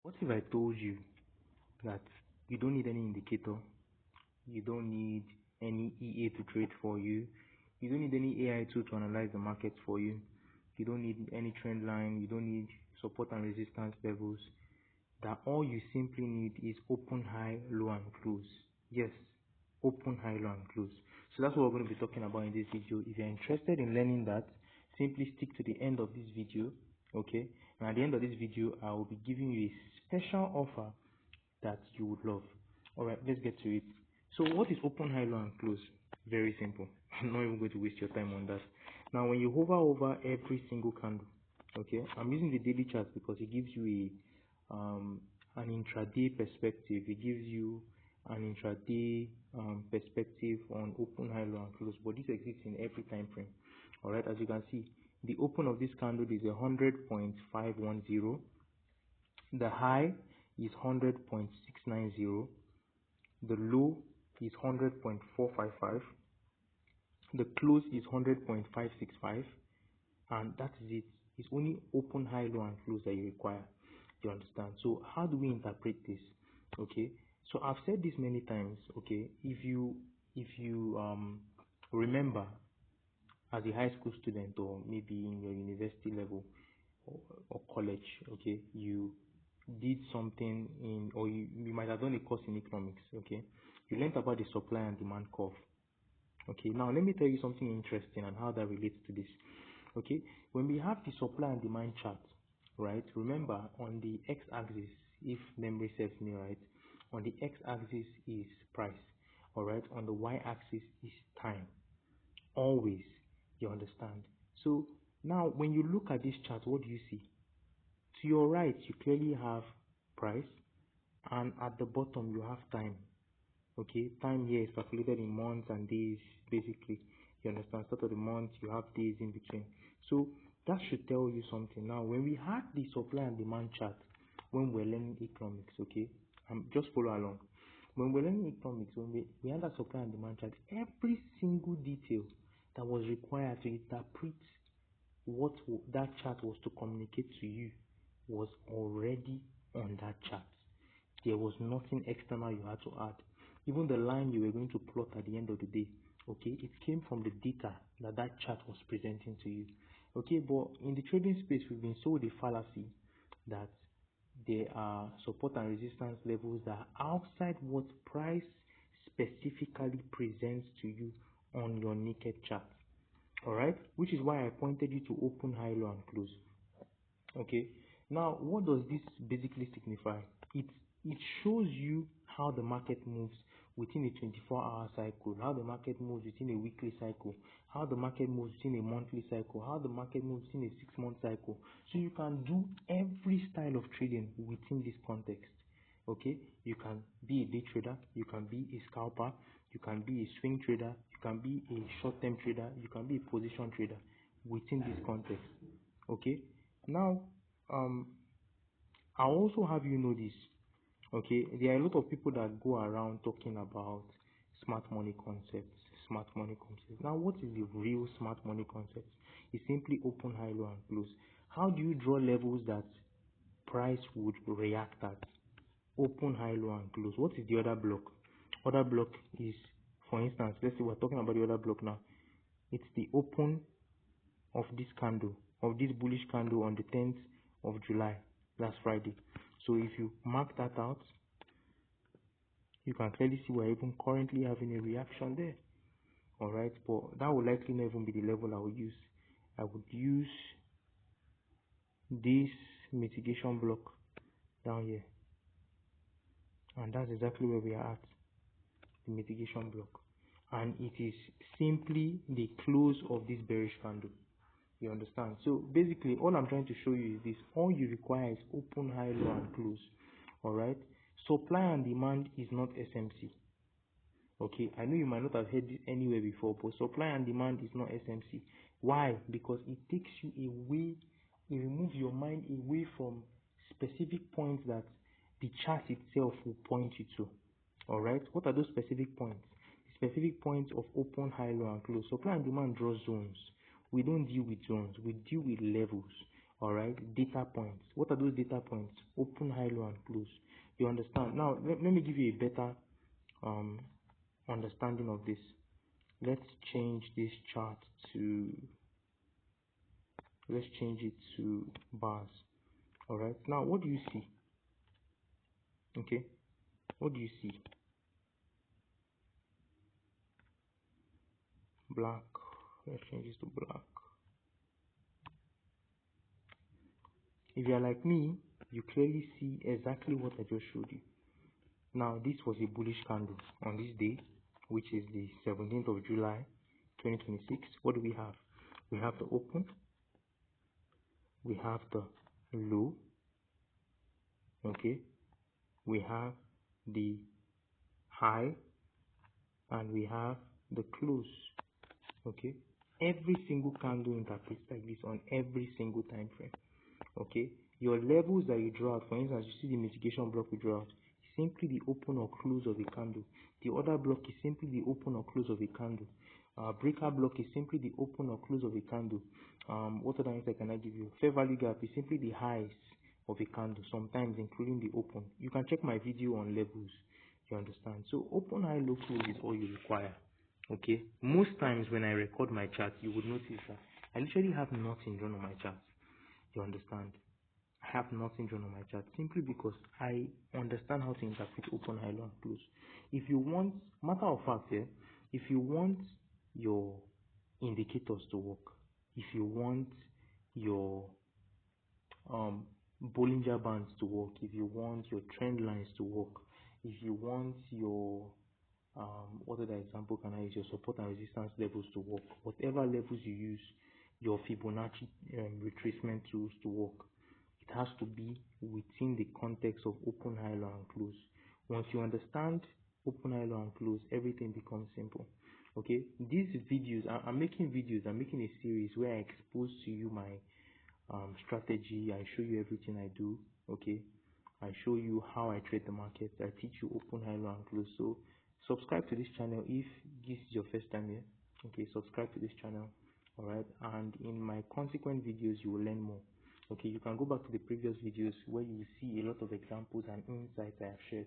What if I told you that you don't need any indicator, you don't need any EA to trade for you, you don't need any AI tool to analyze the market for you, you don't need any trend line, you don't need support and resistance levels, that all you simply need is open, high, low and close. Yes, open, high, low and close. So that's what we're going to be talking about in this video. If you're interested in learning that, simply stick to the end of this video. Okay, and at the end of this video I will be giving you a special offer that you would love. All right, let's get to it. So what is open, high, low and close? Very simple. I'm not even going to waste your time on that. Now when you hover over every single candle, okay, I'm using the daily chart because it gives you an intraday perspective. It gives you an intraday perspective on open, high, low and close, but this exists in every time frame. All right, as you can see, the open of this candle is 100.510. The high is 100.690. The low is 100.455. The close is 100.565. And that is it. It's only open, high, low and close that you require. You understand? So how do we interpret this? Okay. So I've said this many times. Okay. If you remember, as a high school student or maybe in your university level or college, okay, you did something in, or you might have done a course in economics, okay, you learned about the supply and demand curve. Okay, now let me tell you something interesting and how that relates to this. Okay, when we have the supply and demand chart, right, remember on the x-axis, if memory serves me right, on the x-axis is price, all right, on the y-axis is time, always. You understand? So now when you look at this chart, what do you see? To your right, you clearly have price, and at the bottom you have time. Okay, time here is calculated in months and days, basically. You understand? Start of the month, you have days in between. So that should tell you something. Now, when we had the supply and demand chart, when we're learning economics, okay, just follow along. When we're learning economics, when we had that supply and demand chart, every single detail that was required to interpret what that chart was to communicate to you was already on that chart. There was nothing external you had to add. Even the line you were going to plot at the end of the day, okay, it came from the data that chart was presenting to you. Okay, but in the trading space, we've been sold the fallacy that there are support and resistance levels that are outside what price specifically presents to you on your naked chart. All right, which is why I pointed you to open, high, low and close. Okay, now what does this basically signify? It shows you how the market moves within a 24-hour cycle, how the market moves within a weekly cycle, how the market moves within a monthly cycle, how the market moves within a 6-month cycle. So you can do every style of trading within this context. Okay, you can be a day trader, you can be a scalper, you can be a swing trader, you can be a short-term trader, you can be a position trader within this context. Okay, now I'll also have you know this. Okay, there are a lot of people that go around talking about smart money concepts, smart money concepts. Now, what is the real smart money concept? It's simply open, high, low and close. How do you draw levels that price would react at? Open, high, low and close. What is the other block? Other block is, for instance, let's say we're talking about the other block now. It's the open of this candle, of this bullish candle on the 10th of July. That's Friday. So if you mark that out, you can clearly see we're even currently having a reaction there. All right, but that will likely not even be the level I would use. I would use this mitigation block down here, and that's exactly where we are at, the mitigation block, and it is simply the close of this bearish candle. You understand? So basically all I'm trying to show you is this: all you require is open, high, low and close. All right, supply and demand is not SMC. Okay, I know you might not have heard this anywhere before, but supply and demand is not SMC. Why? Because it takes you away, it removes your mind away from specific points that the chart itself will point you to. All right, what are those specific points? The specific points of open, high, low and close. Supply and demand draws zones. We don't deal with zones, we deal with levels. All right, data points. What are those data points? Open, high, low, and close. You understand? Now, let me give you a better um, understanding of this. Let's change this chart to, let's change it to bars. All right, now what do you see? Okay, what do you see? Black. Let's change this to black. If you are like me, you clearly see exactly what I just showed you. Now, this was a bullish candle on this day, which is the 17th of July, 2026. What do we have? We have the open, we have the low, okay, we have the high, and we have the close, okay. Every single candle interprets like this on every single time frame, okay. Your levels that you draw out, for instance, you see the mitigation block we draw out, simply the open or close of a candle. The other block is simply the open or close of a candle. Breaker block is simply the open or close of a candle. What other insight can I give you? Fair value gap is simply the highs of a candle, sometimes including the open. You can check my video on levels. You understand? So open, high, low, close is all you require. Okay. Most times when I record my chart, you would notice that I literally have nothing drawn on my chart. You understand? I have nothing drawn on my chart simply because I understand how to interpret open, high, low, and close. If you want, matter of fact, yeah, if you want your indicators to work, if you want your Bollinger Bands to work, if you want your trend lines to work, if you want your what other example can I use? Your support and resistance levels to work. Whatever levels you use, your Fibonacci retracement tools to work, it has to be within the context of open, high, low, and close. Once you understand open, high, low, and close, everything becomes simple. Okay, these videos, I'm making videos, I'm making a series where I expose to you my strategy. I show you everything I do. Okay, I show you how I trade the market. I teach you open, high, low, and close. So subscribe to this channel if this is your first time here. Okay, subscribe to this channel. All right, and in my consequent videos you will learn more. Okay, you can go back to the previous videos where you will see a lot of examples and insights I have shared.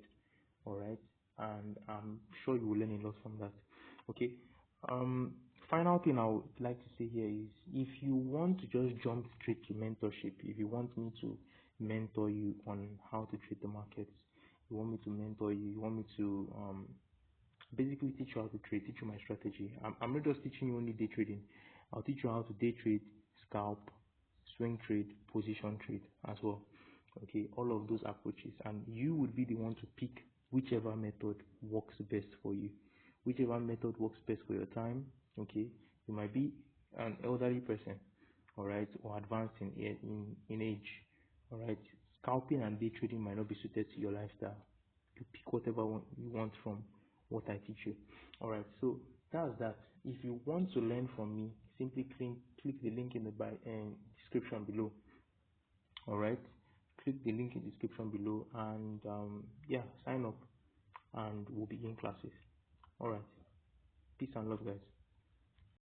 All right, and I'm sure you will learn a lot from that. Okay, um final thing I would like to say here is, if you want to just jump straight to mentorship, if you want me to mentor you on how to trade the markets, you want me to mentor you, you want me to basically teach you how to trade, teach you my strategy. I'm not just teaching you only day trading. I'll teach you how to day trade, scalp, swing trade, position trade as well. Okay, all of those approaches, and you would be the one to pick whichever method works best for you, whichever method works best for your time. Okay, you might be an elderly person, all right, or advanced in age, all right. Scalping and day trading might not be suited to your lifestyle. You pick whatever one you want from what I teach you. All right, so that's that. If you want to learn from me, simply click the link in the description below. All right, click the link in the description below, and yeah, sign up and we'll begin classes. All right, peace and love, guys.